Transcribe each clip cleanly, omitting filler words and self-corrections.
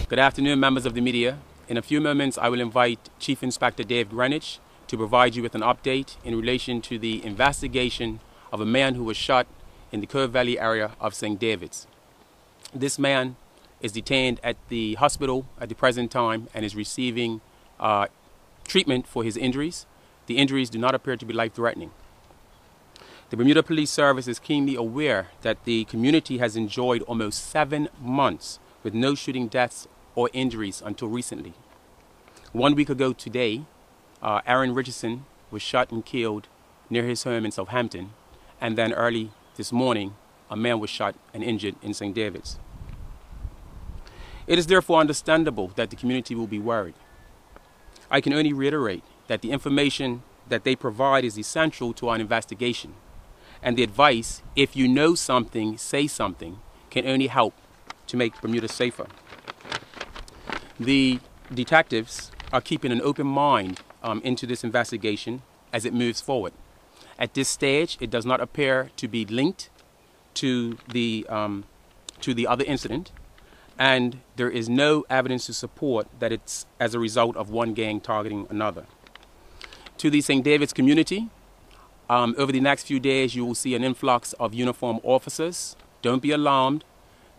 Good afternoon, members of the media. In a few moments, I will invite Chief Inspector Dave Greenwich to provide you with an update in relation to the investigation of a man who was shot in the Cove Valley area of St. David's. This man is detained at the hospital at the present time and is receiving treatment for his injuries. The injuries do not appear to be life-threatening. The Bermuda Police Service is keenly aware that the community has enjoyed almost 7 months with no shooting deaths or injuries until recently. 1 week ago today, Aaron Richardson was shot and killed near his home in Southampton, and then early this morning, a man was shot and injured in St. David's. It is therefore understandable that the community will be worried. I can only reiterate that the information that they provide is essential to our investigation, and the advice, if you know something, say something, can only help to make Bermuda safer. The detectives are keeping an open mind into this investigation as it moves forward. At this stage, it does not appear to be linked to the other incident, and there is no evidence to support that it's as a result of one gang targeting another. To the St. David's community, over the next few days, you will see an influx of uniformed officers. Don't be alarmed.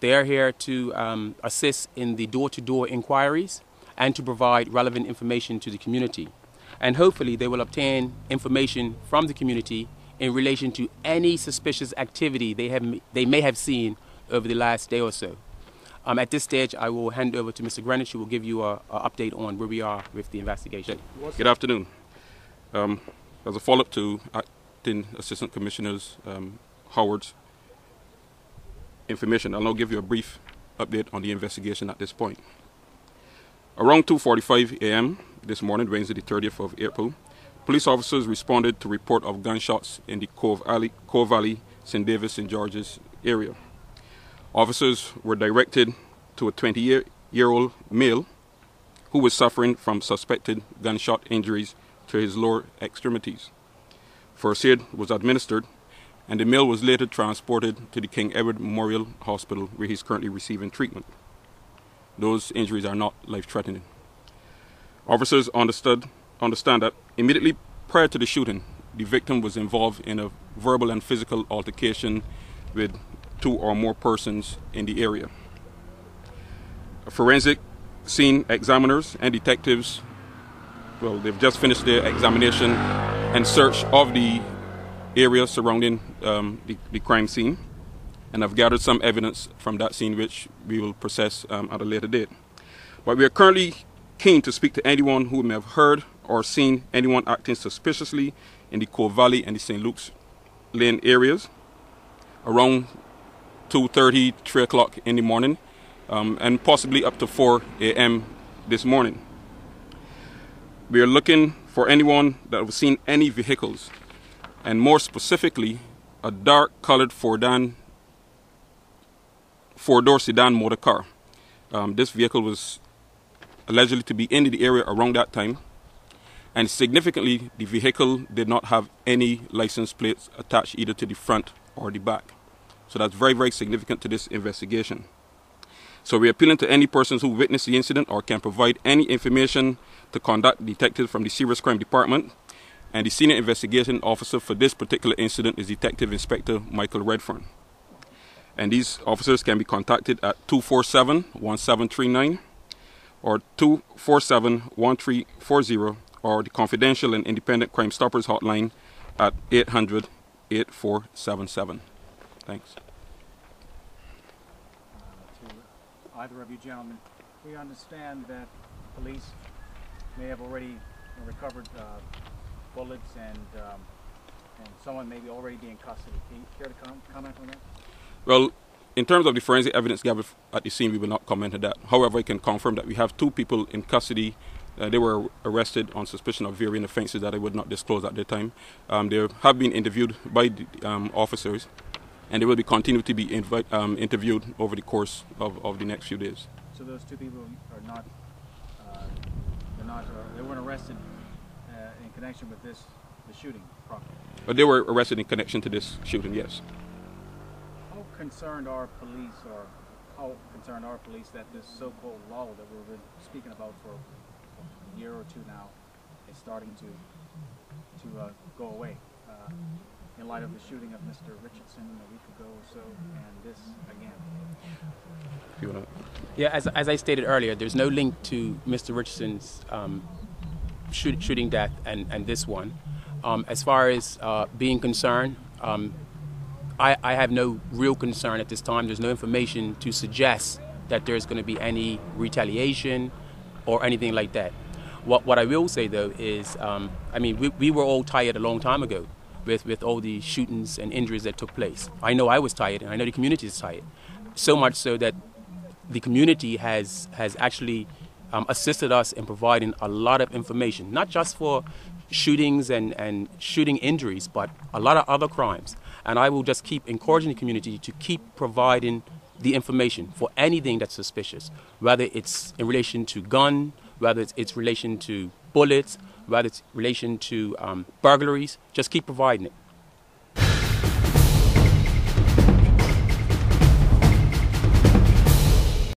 They are here to assist in the door-to-door inquiries and to provide relevant information to the community. And hopefully they will obtain information from the community in relation to any suspicious activity they may have seen over the last day or so. At this stage, I will hand over to Mr. Greenwich, who will give you an update on where we are with the investigation. Good afternoon. As a follow-up to Acting Assistant Commissioners Howard's information, I'll now give you a brief update on the investigation at this point. Around 2:45 a.m. this morning, Wednesday the 30th of April, police officers responded to report of gunshots in the Cove Valley, St. David, St. George's area. Officers were directed to a 20-year-old male who was suffering from suspected gunshot injuries to his lower extremities. First aid was administered, and the male was later transported to the King Edward Memorial Hospital, where he's currently receiving treatment. Those injuries are not life-threatening. Officers understand that immediately prior to the shooting, the victim was involved in a verbal and physical altercation with 2 or more persons in the area. Forensic scene examiners and detectives, they've just finished their examination and search of the area surrounding the crime scene, and I've gathered some evidence from that scene which we will process at a later date. But we are currently keen to speak to anyone who may have heard or seen anyone acting suspiciously in the Cove Valley and the St. Luke's Lane areas around 2:30, 3 o'clock in the morning, and possibly up to 4 a.m. this morning. We are looking for anyone that has seen any vehicles, and more specifically, a dark-colored four-door sedan motor car. This vehicle was allegedly to be in the area around that time, and significantly, the vehicle did not have any license plates attached either to the front or the back. So that's very, very significant to this investigation. So we're appealing to any persons who witnessed the incident or can provide any information to contact detectives from the Serious Crime Department, and the senior investigation officer for this particular incident is Detective Inspector Michael Redfern. And these officers can be contacted at 247-1739 or 247-1340, or the confidential and independent Crime Stoppers hotline at 800-8477. Thanks. To either of you gentlemen, we understand that police may have already recovered bullets and someone may be already be in custody. Can you care to comment on that? Well, in terms of the forensic evidence gathered at the scene, we will not comment on that. However, I can confirm that we have 2 people in custody. They were arrested on suspicion of varying offenses that I would not disclose at the time. They have been interviewed by the officers, and they will be continued to be interviewed over the course of the next few days. So those 2 people are not, they weren't arrested in connection with the shooting properly? But they were arrested in connection to this shooting, yes. How concerned are police or how concerned are police that this so-called lull that we've been speaking about for a year or two now is starting to go away? In light of the shooting of Mr. Richardson a week ago or so, and this again. If you wanna... Yeah, as I stated earlier, there's no link to Mr. Richardson's shooting death and this one. As far as being concerned, I have no real concern at this time. There's no information to suggest that there's going to be any retaliation or anything like that. What I will say, though, is, I mean, we were all tired a long time ago with all the shootings and injuries that took place. I know I was tired, and I know the community is tired. So much so that the community has actually assisted us in providing a lot of information, not just for shootings and shooting injuries, but a lot of other crimes. And I will just keep encouraging the community to keep providing the information for anything that's suspicious, whether it's in relation to gun, whether it's relation to bullets, whether it's relation to burglaries. Just keep providing it.